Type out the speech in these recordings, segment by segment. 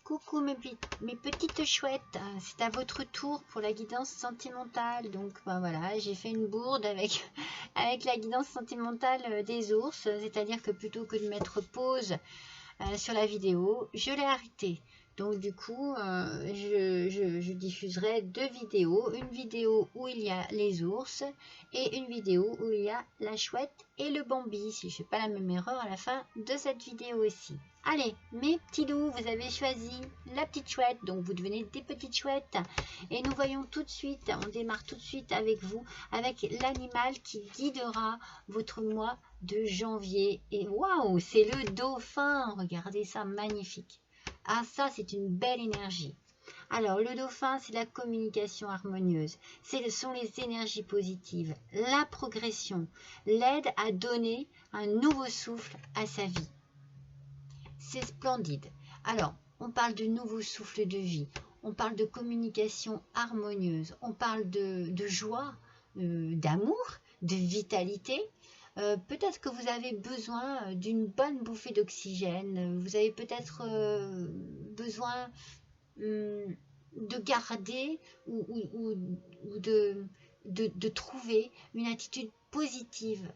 Coucou mes petites chouettes, c'est à votre tour pour la guidance sentimentale. Donc ben voilà, j'ai fait une bourde avec, avec la guidance sentimentale des ours, c'est-à-dire que plutôt que de mettre pause sur la vidéo, je l'ai arrêtée. Donc du coup, je diffuserai deux vidéos, une vidéo où il y a les ours et une vidéo où il y a la chouette et le Bambi, si je ne fais pas la même erreur à la fin de cette vidéo aussi. Allez, mes petits loups, vous avez choisi la petite chouette, donc vous devenez des petites chouettes. Et nous voyons tout de suite, on démarre tout de suite avec vous, avec l'animal qui guidera votre mois de janvier. Et waouh, c'est le dauphin, regardez ça, magnifique. Ah ça, c'est une belle énergie. Alors, le dauphin, c'est la communication harmonieuse. Ce sont les énergies positives, la progression, l'aide à donner un nouveau souffle à sa vie. C'est splendide. Alors, on parle de nouveau souffle de vie, on parle de communication harmonieuse, on parle de joie, d'amour, de vitalité. Peut-être que vous avez besoin d'une bonne bouffée d'oxygène, vous avez peut-être besoin de garder ou de trouver une attitude positive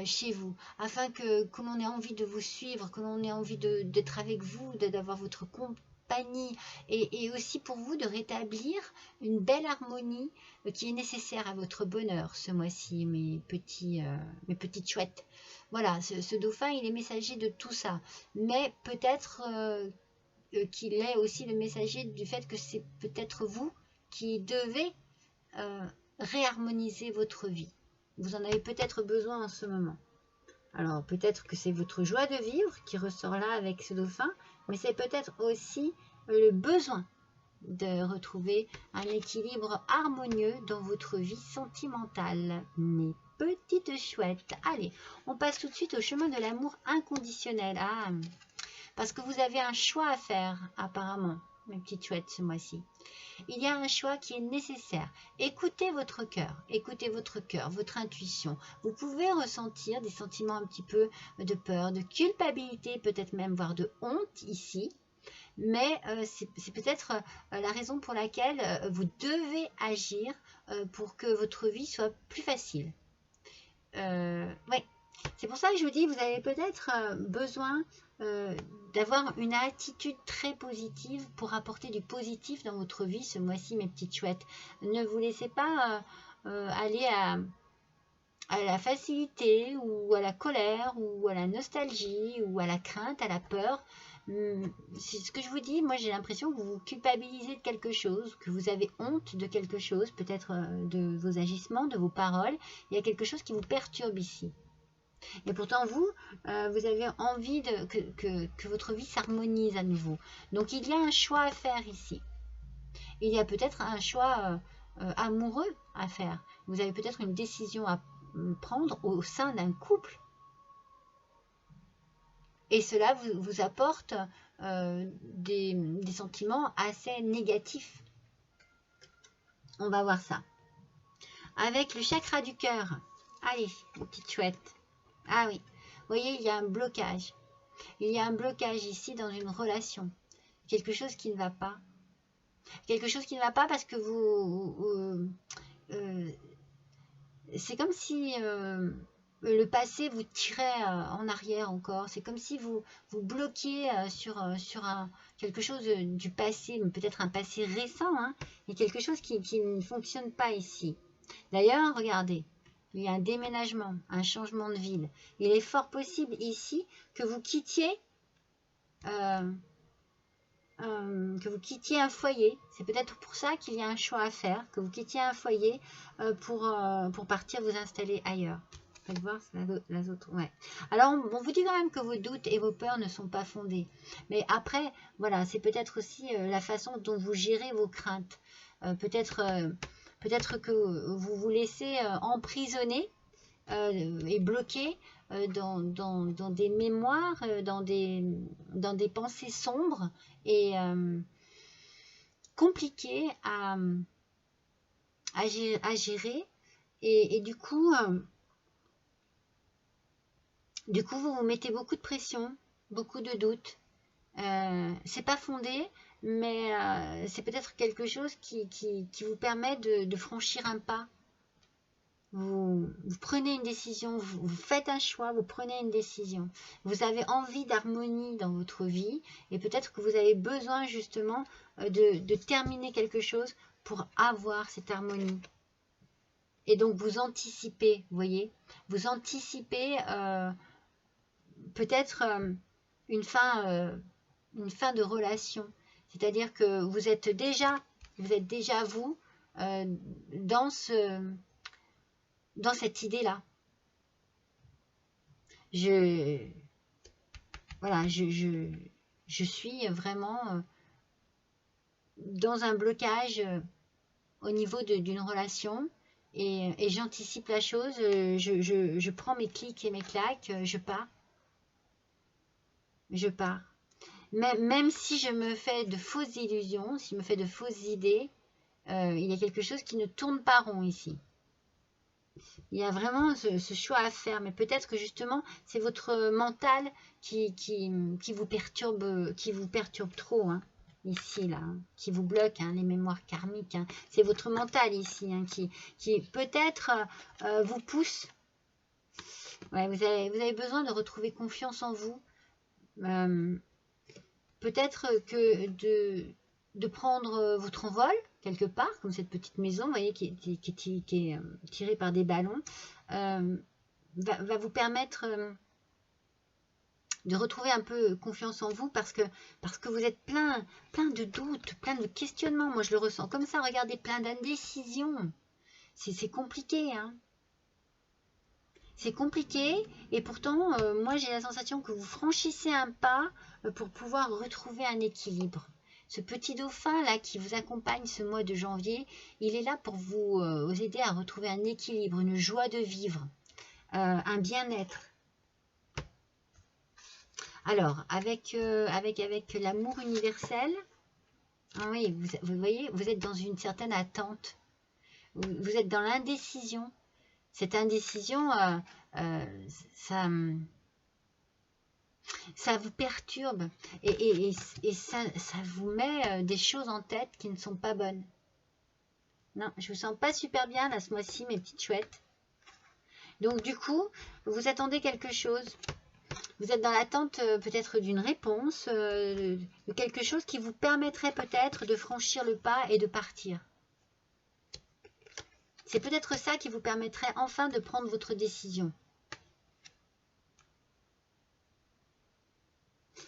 chez vous, afin que l'on ait envie de vous suivre, que l'on ait envie d'être avec vous, d'avoir votre compagnie, et aussi pour vous de rétablir une belle harmonie qui est nécessaire à votre bonheur ce mois-ci, mes petites chouettes. Voilà, ce dauphin, il est messager de tout ça, mais peut-être qu'il est aussi le messager du fait que c'est peut-être vous qui devez réharmoniser votre vie. Vous en avez peut-être besoin en ce moment. Alors peut-être que c'est votre joie de vivre qui ressort là avec ce dauphin, mais c'est peut-être aussi le besoin de retrouver un équilibre harmonieux dans votre vie sentimentale. Mes petites chouettes. Allez, on passe tout de suite au chemin de l'amour inconditionnel. Ah, parce que vous avez un choix à faire apparemment, mes petites chouettes, ce mois-ci. Il y a un choix qui est nécessaire. Écoutez votre cœur, votre intuition. Vous pouvez ressentir des sentiments un petit peu de peur, de culpabilité, peut-être même voire de honte ici. Mais c'est peut-être la raison pour laquelle vous devez agir pour que votre vie soit plus facile. Oui, c'est pour ça que je vous dis, vous avez peut-être besoin d'avoir une attitude très positive pour apporter du positif dans votre vie ce mois-ci, mes petites chouettes. Ne vous laissez pas aller à la facilité ou à la colère ou à la nostalgie ou à la crainte, à la peur. C'est ce que je vous dis, moi j'ai l'impression que vous vous culpabilisez de quelque chose, que vous avez honte de quelque chose, peut-être de vos agissements, de vos paroles. Il y a quelque chose qui vous perturbe ici. Et pourtant, vous avez envie que votre vie s'harmonise à nouveau. Donc, il y a un choix à faire ici. Il y a peut-être un choix amoureux à faire. Vous avez peut-être une décision à prendre au sein d'un couple. Et cela vous apporte des sentiments assez négatifs. On va voir ça. Avec le chakra du cœur. Allez, les petites chouettes. Ah oui, vous voyez, il y a un blocage. Il y a un blocage ici dans une relation. Quelque chose qui ne va pas. Quelque chose qui ne va pas parce que c'est comme si le passé vous tirait en arrière encore. C'est comme si vous bloquiez sur quelque chose du passé, peut-être un passé récent. Hein, et quelque chose qui ne fonctionne pas ici. D'ailleurs, regardez. Il y a un déménagement, un changement de ville. Il est fort possible ici que vous quittiez un foyer. C'est peut-être pour ça qu'il y a un choix à faire, que vous quittiez un foyer pour partir vous installer ailleurs. Faites voir, c'est la autre. Ouais. Alors, on vous dit quand même que vos doutes et vos peurs ne sont pas fondés. Mais après, voilà, c'est peut-être aussi la façon dont vous gérez vos craintes. Peut-être que vous vous laissez emprisonner et bloquer dans des mémoires, dans des pensées sombres et compliquées à gérer. Et du coup, vous vous mettez beaucoup de pression, beaucoup de doutes. C'est pas fondé, mais c'est peut-être quelque chose qui vous permet de franchir un pas. Vous prenez une décision, vous faites un choix, vous prenez une décision. Vous avez envie d'harmonie dans votre vie et peut-être que vous avez besoin justement de terminer quelque chose pour avoir cette harmonie. Et donc vous anticipez, vous voyez, vous anticipez peut-être une fin de relation. C'est-à-dire que vous êtes déjà vous dans cette idée-là. Voilà, je suis vraiment dans un blocage au niveau d'une relation et j'anticipe la chose, je prends mes clics et mes claques, je pars. Même si je me fais de fausses illusions, si je me fais de fausses idées, il y a quelque chose qui ne tourne pas rond ici. Il y a vraiment ce choix à faire, mais peut-être que justement, c'est votre mental qui vous perturbe trop, hein, ici, là, hein, qui vous bloque, hein, les mémoires karmiques. Hein. C'est votre mental ici, hein, qui peut-être vous pousse. Ouais, vous avez besoin de retrouver confiance en vous. Peut-être que de prendre votre envol quelque part, comme cette petite maison, vous voyez, qui est tirée par des ballons, va vous permettre de retrouver un peu confiance en vous parce que vous êtes plein de doutes, plein de questionnements. Moi, je le ressens comme ça. Regardez, plein d'indécisions. C'est compliqué, hein. C'est compliqué et pourtant, moi, j'ai la sensation que vous franchissez un pas pour pouvoir retrouver un équilibre. Ce petit dauphin là qui vous accompagne ce mois de janvier, il est là pour vous aider à retrouver un équilibre, une joie de vivre, un bien-être. Alors, avec l'amour universel, ah oui, vous voyez, vous êtes dans une certaine attente. Vous êtes dans l'indécision. Cette indécision, ça vous perturbe et ça vous met des choses en tête qui ne sont pas bonnes. Non, je vous sens pas super bien là ce mois-ci, mes petites chouettes. Donc du coup, vous attendez quelque chose. Vous êtes dans l'attente peut-être d'une réponse, de quelque chose qui vous permettrait peut-être de franchir le pas et de partir. C'est peut-être ça qui vous permettrait enfin de prendre votre décision.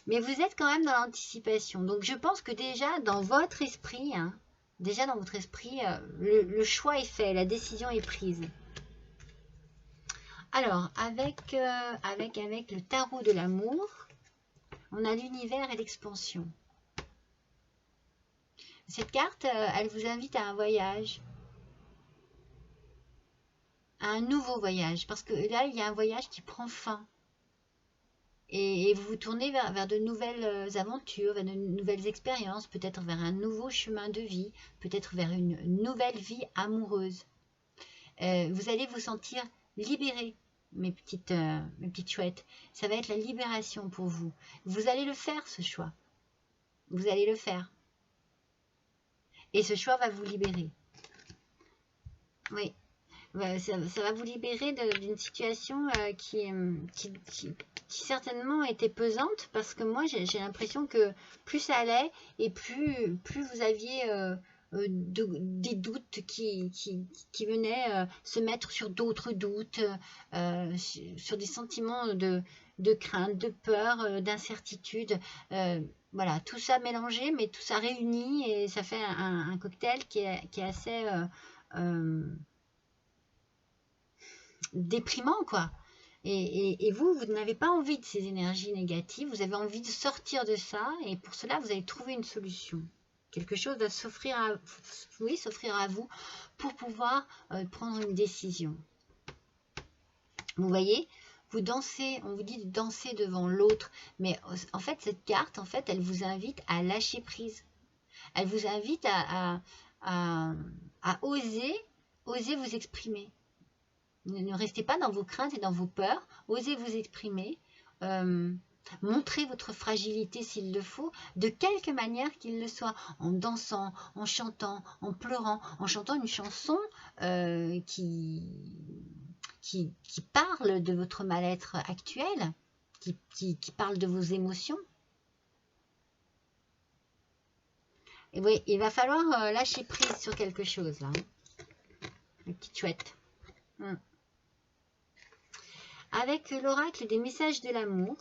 Mais vous êtes quand même dans l'anticipation. Donc je pense que déjà dans votre esprit, hein, le choix est fait, la décision est prise. Alors, avec le tarot de l'amour, on a l'univers et l'expansion. Cette carte, elle vous invite à un voyage. À un nouveau voyage. Parce que là, il y a un voyage qui prend fin. Et vous vous tournez vers de nouvelles aventures, vers de nouvelles expériences, peut-être vers un nouveau chemin de vie, peut-être vers une nouvelle vie amoureuse. Vous allez vous sentir libéré, mes petites chouettes. Ça va être la libération pour vous. Vous allez le faire, ce choix. Vous allez le faire. Et ce choix va vous libérer. Oui. Ça va vous libérer d'une situation qui certainement était pesante parce que moi j'ai l'impression que plus ça allait et plus vous aviez des doutes qui venaient se mettre sur d'autres doutes, sur des sentiments de crainte, de peur, d'incertitude. Voilà, tout ça mélangé, mais tout ça réuni et ça fait un cocktail qui est assez déprimant, quoi. Et vous n'avez pas envie de ces énergies négatives, vous avez envie de sortir de ça, et pour cela, vous allez trouver une solution. Quelque chose à s'offrir à vous pour pouvoir prendre une décision. Vous voyez, vous dansez, on vous dit de danser devant l'autre, mais en fait, cette carte, elle vous invite à lâcher prise. Elle vous invite à oser vous exprimer. Ne restez pas dans vos craintes et dans vos peurs. Osez vous exprimer. Montrez votre fragilité s'il le faut, de quelque manière qu'il le soit, en dansant, en chantant, en pleurant, en chantant une chanson qui parle de votre mal-être actuel, qui parle de vos émotions. Et oui, il va falloir lâcher prise sur quelque chose là, une petite chouette. Avec l'oracle des messages de l'amour,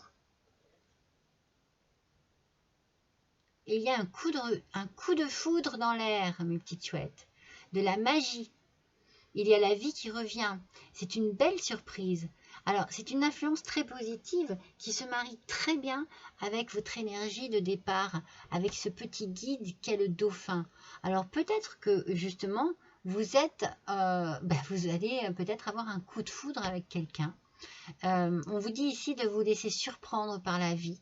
il y a un coup de foudre dans l'air, mes petites chouettes, de la magie. Il y a la vie qui revient. C'est une belle surprise. Alors, c'est une influence très positive qui se marie très bien avec votre énergie de départ, avec ce petit guide qu'est le dauphin. Alors, peut-être que, justement, vous allez peut-être avoir un coup de foudre avec quelqu'un. On vous dit ici de vous laisser surprendre par la vie.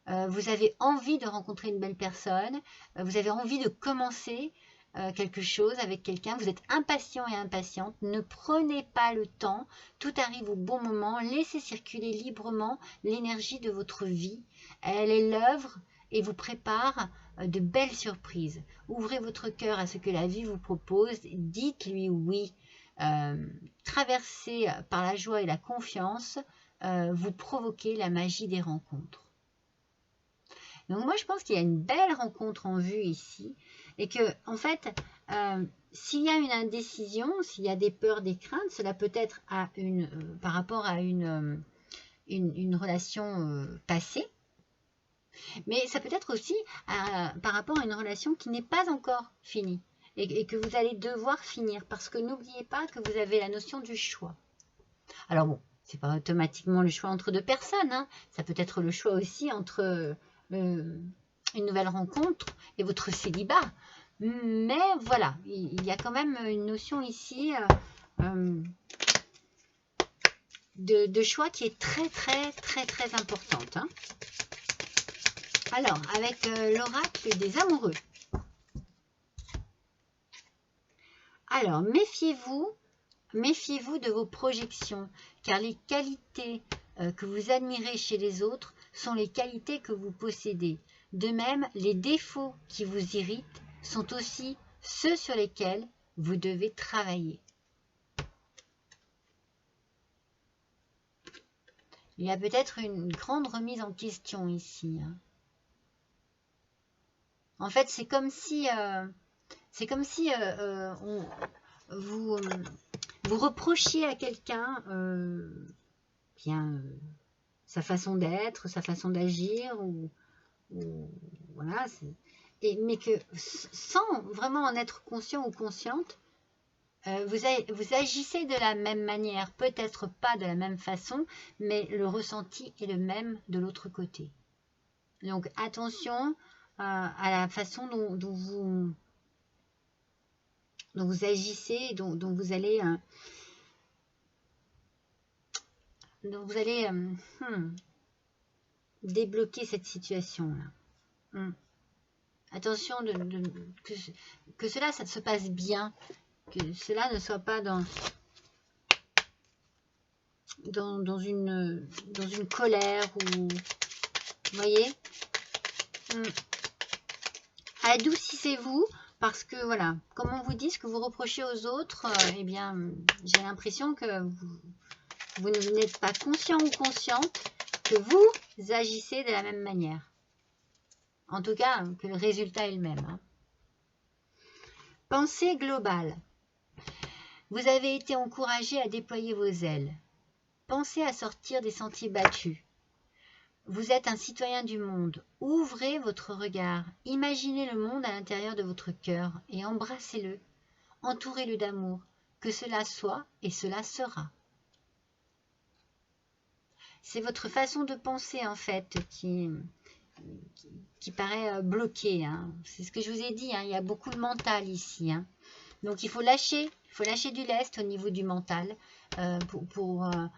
Vous avez envie de rencontrer une belle personne, vous avez envie de commencer quelque chose avec quelqu'un, vous êtes impatient et impatiente, ne prenez pas le temps, tout arrive au bon moment, laissez circuler librement l'énergie de votre vie, elle est l'œuvre et vous prépare de belles surprises. Ouvrez votre cœur à ce que la vie vous propose, dites-lui oui, traversez par la joie et la confiance, vous provoquez la magie des rencontres. Donc moi, je pense qu'il y a une belle rencontre en vue ici et que, en fait, s'il y a une indécision, s'il y a des peurs, des craintes, cela peut être par rapport à une relation passée, mais ça peut être aussi par rapport à une relation qui n'est pas encore finie et que vous allez devoir finir parce que n'oubliez pas que vous avez la notion du choix. Alors bon, c'est pas automatiquement le choix entre deux personnes, hein. Ça peut être le choix aussi entre une nouvelle rencontre et votre célibat. Mais voilà, il y a quand même une notion ici de choix qui est très très très très importante. Hein. Alors, avec l'oracle des amoureux. Alors, méfiez-vous de vos projections, car les qualités que vous admirez chez les autres sont les qualités que vous possédez. De même, les défauts qui vous irritent sont aussi ceux sur lesquels vous devez travailler. Il y a peut-être une grande remise en question ici. Hein. En fait, c'est comme si, vous reprochiez à quelqu'un sa façon d'être, sa façon d'agir, voilà, mais que sans vraiment en être conscient ou consciente, vous agissez de la même manière, peut-être pas de la même façon, mais le ressenti est le même de l'autre côté. Donc attention à la façon dont vous agissez, dont vous allez débloquer cette situation-là. Attention que cela ça se passe bien, que cela ne soit pas dans une colère ou vous voyez. Adoucissez-vous parce que voilà, comme on vous dit ce que vous reprochez aux autres, eh bien j'ai l'impression que vous n'êtes pas conscient ou consciente que vous agissez de la même manière. En tout cas, que le résultat est le même. Hein. Pensée globale. Vous avez été encouragé à déployer vos ailes. Pensez à sortir des sentiers battus. Vous êtes un citoyen du monde. Ouvrez votre regard. Imaginez le monde à l'intérieur de votre cœur et embrassez-le. Entourez-le d'amour. Que cela soit et cela sera. C'est votre façon de penser en fait qui paraît bloquée. Hein. C'est ce que je vous ai dit, hein. Il y a beaucoup de mental ici. Hein. Donc il faut lâcher du lest au niveau du mental pour pouvoir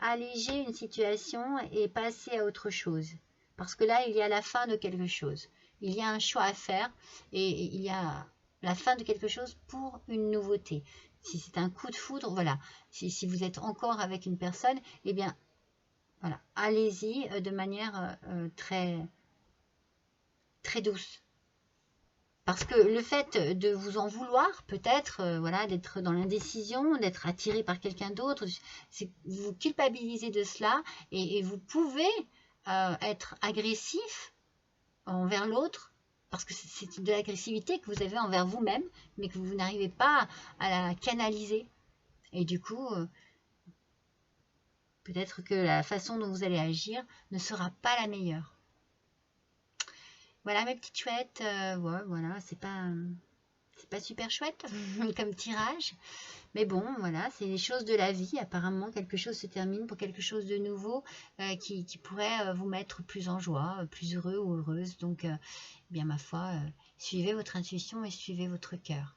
alléger une situation et passer à autre chose. Parce que là, il y a la fin de quelque chose. Il y a un choix à faire et il y a la fin de quelque chose pour une nouveauté. Si c'est un coup de foudre, voilà. Si vous êtes encore avec une personne, eh bien, Voilà, allez-y de manière très, très douce. Parce que le fait de vous en vouloir, peut-être, voilà, d'être dans l'indécision, d'être attiré par quelqu'un d'autre, vous culpabilisez de cela et vous pouvez être agressif envers l'autre parce que c'est de l'agressivité que vous avez envers vous-même, mais que vous n'arrivez pas à la canaliser. Et du coup, peut-être que la façon dont vous allez agir ne sera pas la meilleure. Voilà mes petites chouettes, ouais, voilà, c'est pas super chouette comme tirage, mais bon, voilà, c'est les choses de la vie. Apparemment, quelque chose se termine pour quelque chose de nouveau qui pourrait vous mettre plus en joie, plus heureux ou heureuse. Donc, bien ma foi, suivez votre intuition et suivez votre cœur.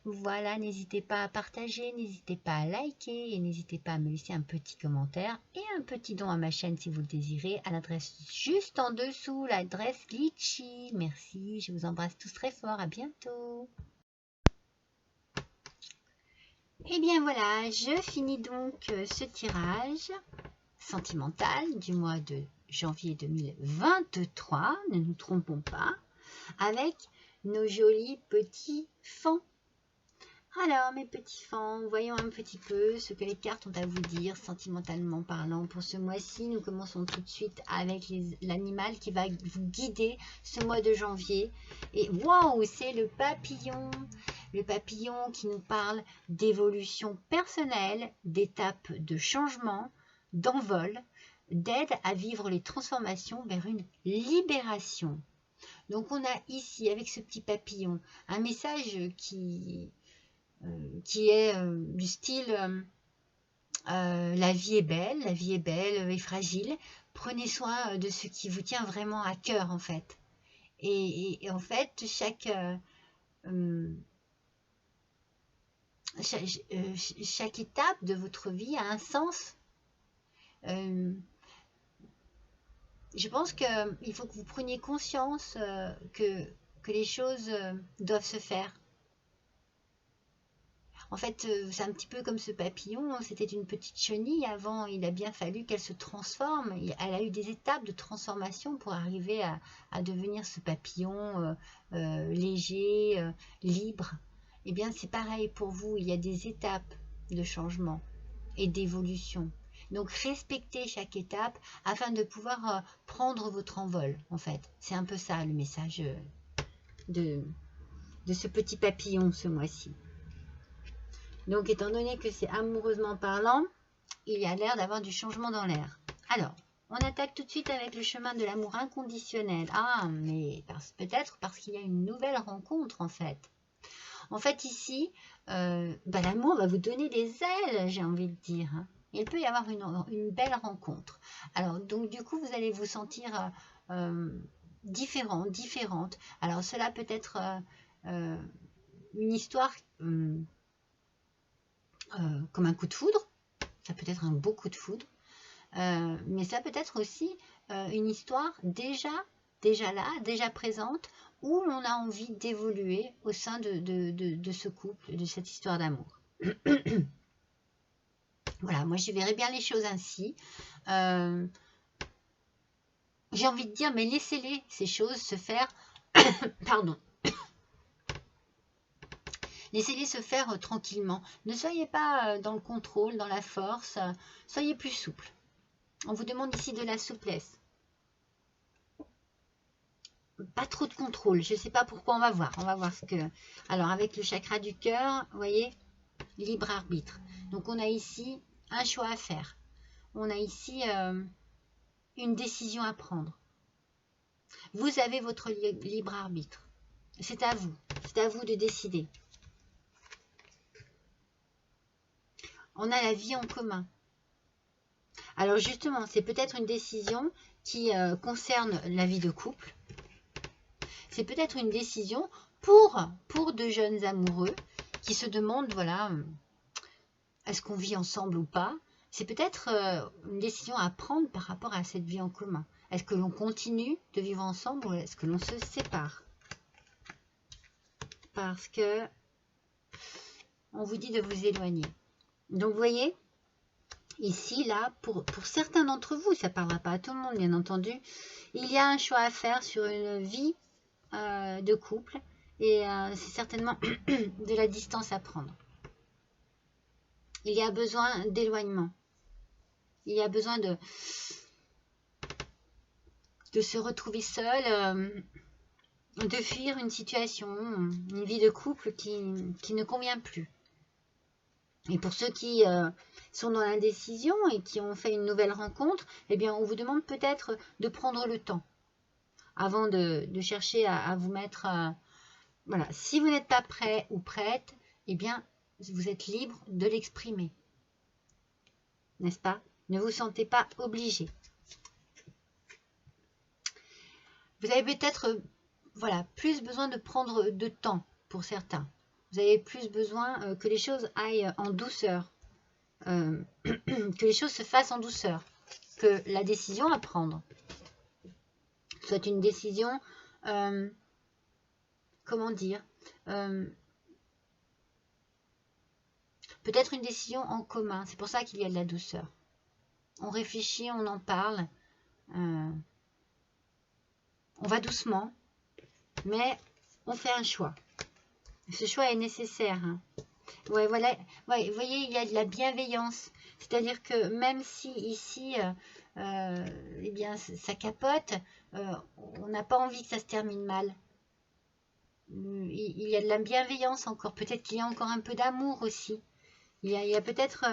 Voilà, n'hésitez pas à partager, n'hésitez pas à liker et n'hésitez pas à me laisser un petit commentaire et un petit don à ma chaîne si vous le désirez à l'adresse juste en dessous, l'adresse Litchi. Merci, je vous embrasse tous très fort, à bientôt. Et bien voilà, je finis donc ce tirage sentimental du mois de janvier 2023, ne nous trompons pas, avec nos jolis petits fans. Alors mes petits fans, voyons un petit peu ce que les cartes ont à vous dire sentimentalement parlant pour ce mois-ci. Nous commençons tout de suite avec l'animal qui va vous guider ce mois de janvier. Et waouh, c'est le papillon. Le papillon qui nous parle d'évolution personnelle, d'étapes de changement, d'envol, d'aide à vivre les transformations vers une libération. Donc on a ici avec ce petit papillon un message qui est du style la vie est belle et fragile. Prenez soin de ce qui vous tient vraiment à cœur en fait. Et en fait, chaque étape de votre vie a un sens. Je pense qu'il faut que vous preniez conscience que les choses doivent se faire. En fait, c'est un petit peu comme ce papillon, c'était une petite chenille avant, il a bien fallu qu'elle se transforme. Elle a eu des étapes de transformation pour arriver à devenir ce papillon léger, libre. Eh bien, c'est pareil pour vous, il y a des étapes de changement et d'évolution. Donc, respectez chaque étape afin de pouvoir prendre votre envol, en fait. C'est un peu ça le message de ce petit papillon ce mois-ci. Donc, étant donné que c'est amoureusement parlant, il y a l'air d'avoir du changement dans l'air. Alors, on attaque tout de suite avec le chemin de l'amour inconditionnel. Ah, mais peut-être parce qu'il y a une nouvelle rencontre, en fait. En fait, ici, l'amour va vous donner des ailes, j'ai envie de dire. Il peut y avoir une belle rencontre. Alors, donc, du coup, vous allez vous sentir différente. Alors, cela peut être une histoire... comme un coup de foudre, ça peut être un beau coup de foudre, mais ça peut être aussi une histoire déjà là, déjà présente, où l'on a envie d'évoluer au sein de ce couple, de cette histoire d'amour. Voilà, moi je verrais bien les choses ainsi. J'ai envie de dire, mais laissez-les, ces choses, se faire, pardon, laissez-les se faire tranquillement. Ne soyez pas dans le contrôle, dans la force. Soyez plus souple. On vous demande ici de la souplesse. Pas trop de contrôle. Je ne sais pas pourquoi. On va voir. On va voir ce que... Alors, avec le chakra du cœur, vous voyez, libre arbitre. Donc, on a ici un choix à faire. On a ici une décision à prendre. Vous avez votre libre arbitre. C'est à vous. C'est à vous de décider. On a la vie en commun. Alors justement, c'est peut-être une décision qui concerne la vie de couple. C'est peut-être une décision pour de jeunes amoureux qui se demandent, voilà, est-ce qu'on vit ensemble ou pas? C'est peut-être une décision à prendre par rapport à cette vie en commun. Est-ce que l'on continue de vivre ensemble ou est-ce que l'on se sépare? Parce que on vous dit de vous éloigner. Donc, vous voyez, Ici, là, pour certains d'entre vous, ça ne parlera pas à tout le monde, bien entendu, il y a un choix à faire sur une vie de couple et c'est certainement de la distance à prendre. Il y a besoin d'éloignement. Il y a besoin de se retrouver seul, de fuir une situation, une vie de couple qui ne convient plus. Et pour ceux qui sont dans l'indécision et qui ont fait une nouvelle rencontre, eh bien, on vous demande peut-être de prendre le temps avant de chercher à vous mettre... voilà, si vous n'êtes pas prêt ou prête, eh bien, vous êtes libre de l'exprimer. N'est-ce pas? Ne vous sentez pas obligé. Vous avez peut-être voilà, plus besoin de prendre de temps pour certains. Vous avez plus besoin que les choses aillent en douceur, que les choses se fassent en douceur, que la décision à prendre soit une décision, comment dire, peut-être une décision en commun. C'est pour ça qu'il y a de la douceur. On réfléchit, on en parle, on va doucement, mais on fait un choix. Ce choix est nécessaire. Hein. Ouais, voilà. Ouais, vous voyez, il y a de la bienveillance. C'est-à-dire que même si ici, eh bien, ça capote, on n'a pas envie que ça se termine mal. Il y a de la bienveillance encore. Peut-être qu'il y a encore un peu d'amour aussi. Il y a peut-être...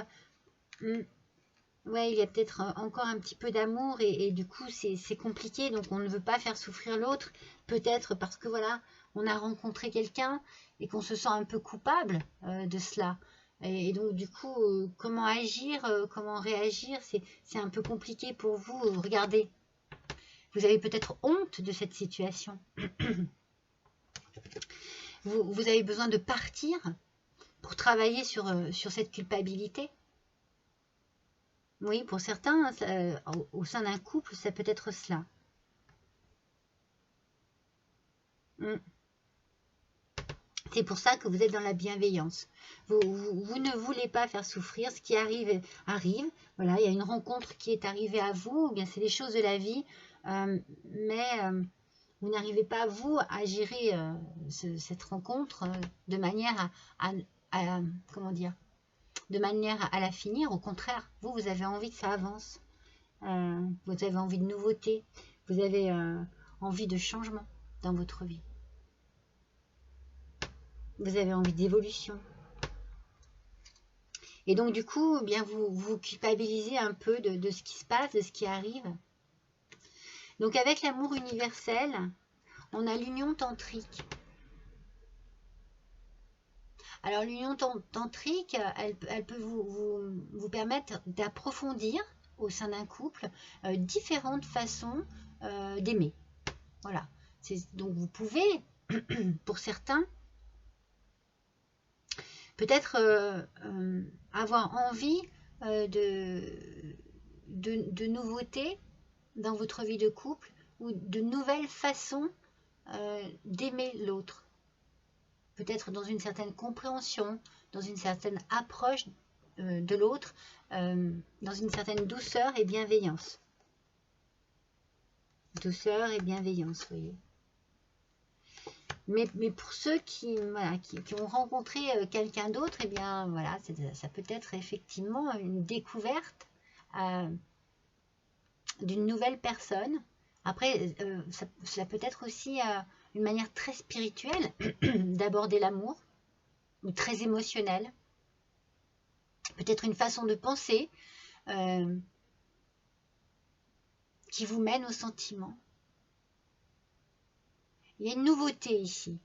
ouais, il y a peut-être encore un petit peu d'amour et du coup, c'est compliqué. Donc, on ne veut pas faire souffrir l'autre. Peut-être parce que, voilà, on a rencontré quelqu'un et qu'on se sent un peu coupable de cela. Et donc, du coup, comment agir, comment réagir, c'est un peu compliqué pour vous. Regardez, vous avez peut-être honte de cette situation. Vous avez besoin de partir pour travailler sur cette culpabilité. Oui, pour certains, au sein d'un couple, ça peut être cela. C'est pour ça que vous êtes dans la bienveillance. Vous ne voulez pas faire souffrir. Ce qui arrive, arrive. Voilà, il y a une rencontre qui est arrivée à vous. Bien, c'est les choses de la vie. Mais vous n'arrivez pas, vous, à gérer cette rencontre de manière comment dire, de manière à la finir. Au contraire, vous avez envie que ça avance. Vous avez envie de nouveautés. Vous avez envie de changement dans votre vie. Vous avez envie d'évolution. Et donc, du coup, eh bien, vous culpabilisez un peu de ce qui se passe, de ce qui arrive. Donc, avec l'amour universel, on a l'union tantrique. Alors, l'union tantrique, elle peut vous permettre d'approfondir au sein d'un couple différentes façons d'aimer. Voilà. Donc, vous pouvez, pour certains, peut-être avoir envie de nouveautés dans votre vie de couple ou de nouvelles façons d'aimer l'autre. Peut-être dans une certaine compréhension, dans une certaine approche de l'autre, dans une certaine douceur et bienveillance. Douceur et bienveillance, vous voyez. Mais pour ceux qui ont rencontré quelqu'un d'autre, eh bien voilà, ça peut être effectivement une découverte d'une nouvelle personne. Après, ça peut être aussi une manière très spirituelle d'aborder l'amour, ou très émotionnelle. Peut-être une façon de penser qui vous mène au sentiment. Il y a une nouveauté ici.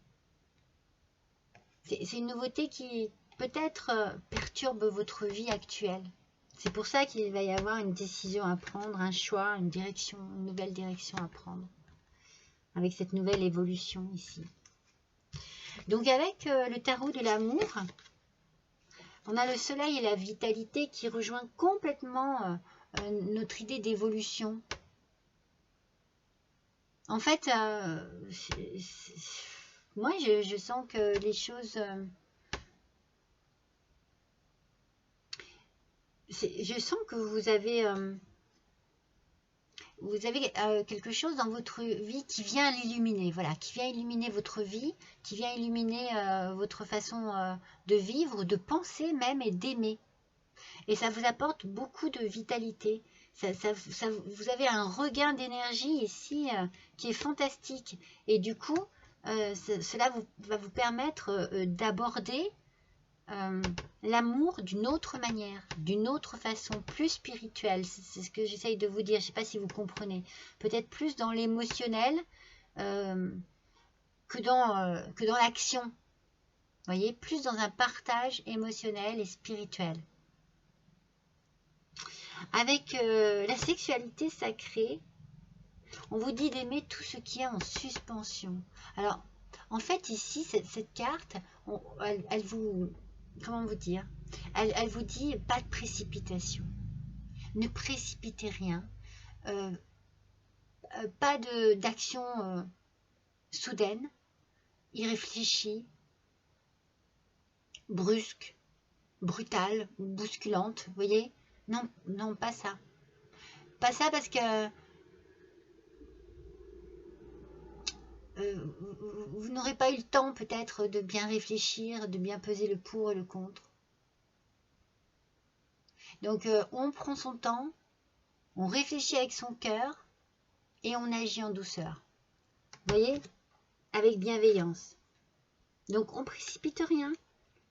C'est une nouveauté qui peut-être perturbe votre vie actuelle. C'est pour ça qu'il va y avoir une décision à prendre, un choix, une direction, une nouvelle direction à prendre. Avec cette nouvelle évolution ici. Donc avec le tarot de l'amour, on a le soleil et la vitalité qui rejoint complètement notre idée d'évolution. En fait, moi, je sens que les choses... je sens que vous avez quelque chose dans votre vie qui vient l'illuminer, voilà, qui vient illuminer votre vie, qui vient illuminer votre façon de vivre, de penser même et d'aimer. Et ça vous apporte beaucoup de vitalité. Vous avez un regain d'énergie ici qui est fantastique. Et du coup, cela va vous permettre d'aborder l'amour d'une autre manière, d'une autre façon, plus spirituelle. C'est ce que j'essaye de vous dire. Je ne sais pas si vous comprenez. Peut-être plus dans l'émotionnel que dans l'action. Vous voyez, plus dans un partage émotionnel et spirituel. Avec la sexualité sacrée, on vous dit d'aimer tout ce qui est en suspension. Alors, en fait, ici, cette carte, elle vous... Comment vous dire? Elle vous dit pas de précipitation. Ne précipitez rien. Pas d'action soudaine, irréfléchie, brusque, brutale, bousculante. Vous voyez? Non, non, pas ça. Pas ça parce que vous n'aurez pas eu le temps peut-être de bien réfléchir, de bien peser le pour et le contre. Donc on prend son temps, on réfléchit avec son cœur et on agit en douceur. Vous voyez? Avec bienveillance. Donc on précipite rien.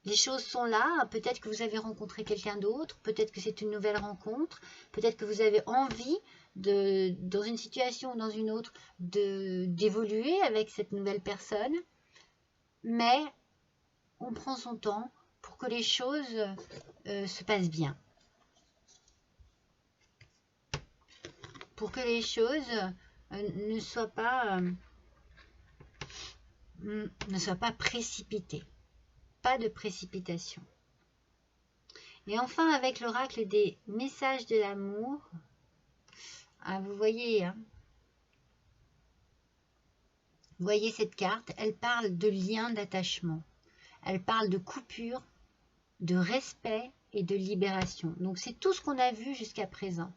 Les choses sont là, peut-être que vous avez rencontré quelqu'un d'autre, peut-être que c'est une nouvelle rencontre, peut-être que vous avez envie, dans une situation ou dans une autre, d'évoluer avec cette nouvelle personne, mais on prend son temps pour que les choses se passent bien. Pour que les choses ne soient pas précipitées. Pas de précipitation. Et enfin, avec l'oracle des messages de l'amour, vous voyez, vous voyez cette carte, elle parle de lien d'attachement. Elle parle de coupure, de respect et de libération. Donc c'est tout ce qu'on a vu jusqu'à présent.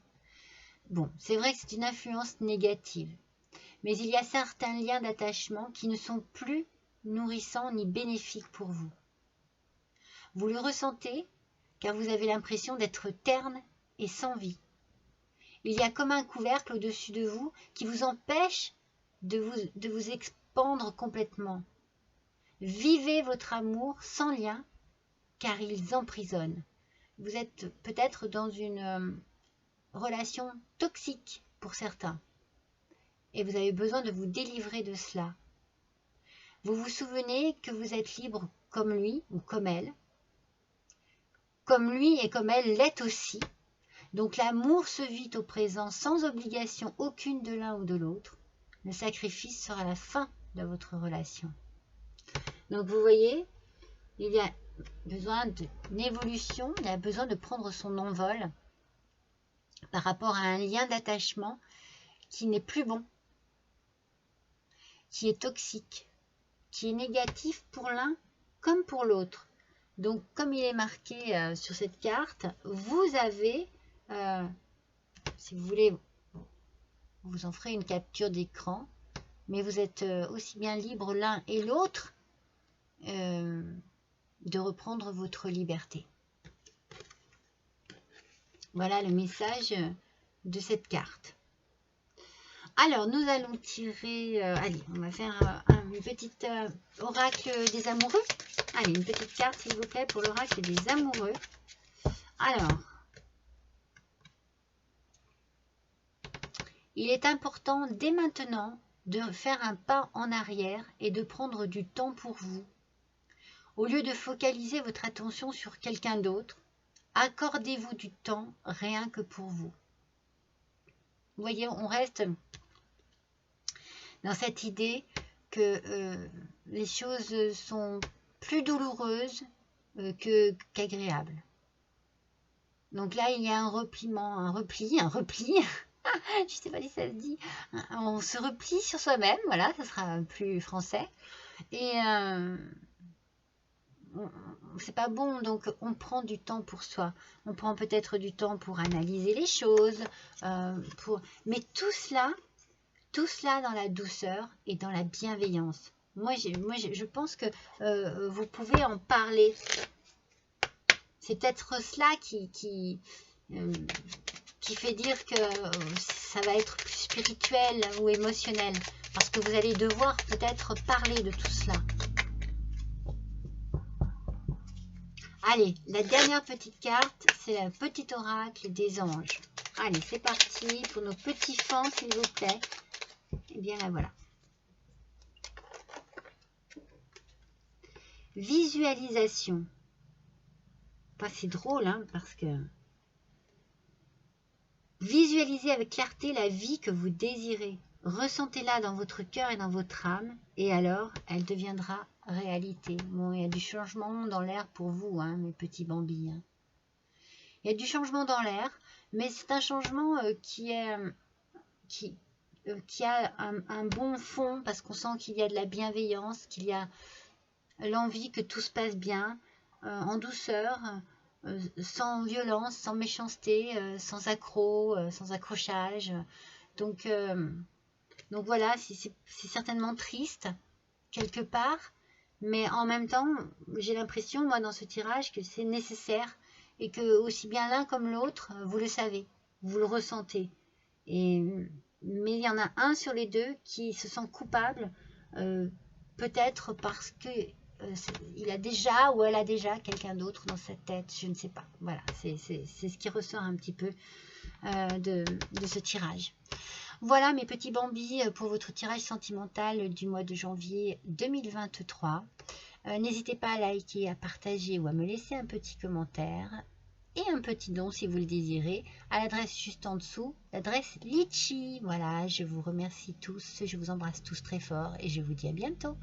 Bon, c'est vrai que c'est une influence négative, mais il y a certains liens d'attachement qui ne sont plus nourrissants ni bénéfiques pour vous. Vous le ressentez car vous avez l'impression d'être terne et sans vie. Il y a comme un couvercle au-dessus de vous qui vous empêche de vous expandre complètement. Vivez votre amour sans lien car ils emprisonnent. Vous êtes peut-être dans une relation toxique pour certains et vous avez besoin de vous délivrer de cela. Vous vous souvenez que vous êtes libre comme lui ou comme elle. Comme lui et comme elle l'est aussi. Donc l'amour se vit au présent sans obligation aucune de l'un ou de l'autre. Le sacrifice sera la fin de votre relation. Donc vous voyez, il y a besoin d'une évolution, il y a besoin de prendre son envol par rapport à un lien d'attachement qui n'est plus bon, qui est toxique, qui est négatif pour l'un comme pour l'autre. Donc, comme il est marqué sur cette carte, vous avez, si vous voulez, vous en ferez une capture d'écran, mais vous êtes aussi bien libres l'un et l'autre de reprendre votre liberté. Voilà le message de cette carte. Alors, nous allons tirer... allez, on va faire une petite oracle des amoureux. Allez, une petite carte, s'il vous plaît, pour l'oracle des amoureux. Alors, il est important dès maintenant de faire un pas en arrière et de prendre du temps pour vous. Au lieu de focaliser votre attention sur quelqu'un d'autre, accordez-vous du temps rien que pour vous. Vous voyez, on reste dans cette idée que les choses sont plus douloureuses qu'agréables. Donc là, il y a un repliement, un repli, je ne sais pas si ça se dit, on se replie sur soi-même, voilà, ça sera plus français. Et c'est pas bon, donc on prend du temps pour soi. On prend peut-être du temps pour analyser les choses, mais tout cela dans la douceur et dans la bienveillance. Je pense que vous pouvez en parler. C'est peut-être cela qui fait dire que ça va être plus spirituel ou émotionnel. Parce que vous allez devoir peut-être parler de tout cela. Allez, la dernière petite carte, c'est la petite oracle des anges. Allez, c'est parti pour nos petits fans, s'il vous plaît. Et bien là, voilà. Visualisation. Enfin, c'est drôle, hein, parce que... Visualisez avec clarté la vie que vous désirez. Ressentez-la dans votre cœur et dans votre âme, et alors, elle deviendra réalité. Bon, il y a du changement dans l'air pour vous, hein, mes petits bambis. Hein. Il y a du changement dans l'air, mais c'est un changement qui a un bon fond, parce qu'on sent qu'il y a de la bienveillance, qu'il y a l'envie que tout se passe bien, en douceur, sans violence, sans méchanceté, sans accroc, sans accrochage. Donc voilà, c'est certainement triste, quelque part, mais en même temps, j'ai l'impression, moi, dans ce tirage, que c'est nécessaire, et que aussi bien l'un comme l'autre, vous le savez, vous le ressentez. Mais il y en a un sur les deux qui se sent coupable, peut-être parce que il a déjà ou elle a déjà quelqu'un d'autre dans sa tête, je ne sais pas. Voilà, c'est ce qui ressort un petit peu de ce tirage. Voilà mes petits bambis pour votre tirage sentimental du mois de janvier 2023. N'hésitez pas à liker, à partager ou à me laisser un petit commentaire et un petit don si vous le désirez à l'adresse juste en dessous, l'adresse Litchi. Voilà, je vous remercie tous, je vous embrasse tous très fort et je vous dis à bientôt.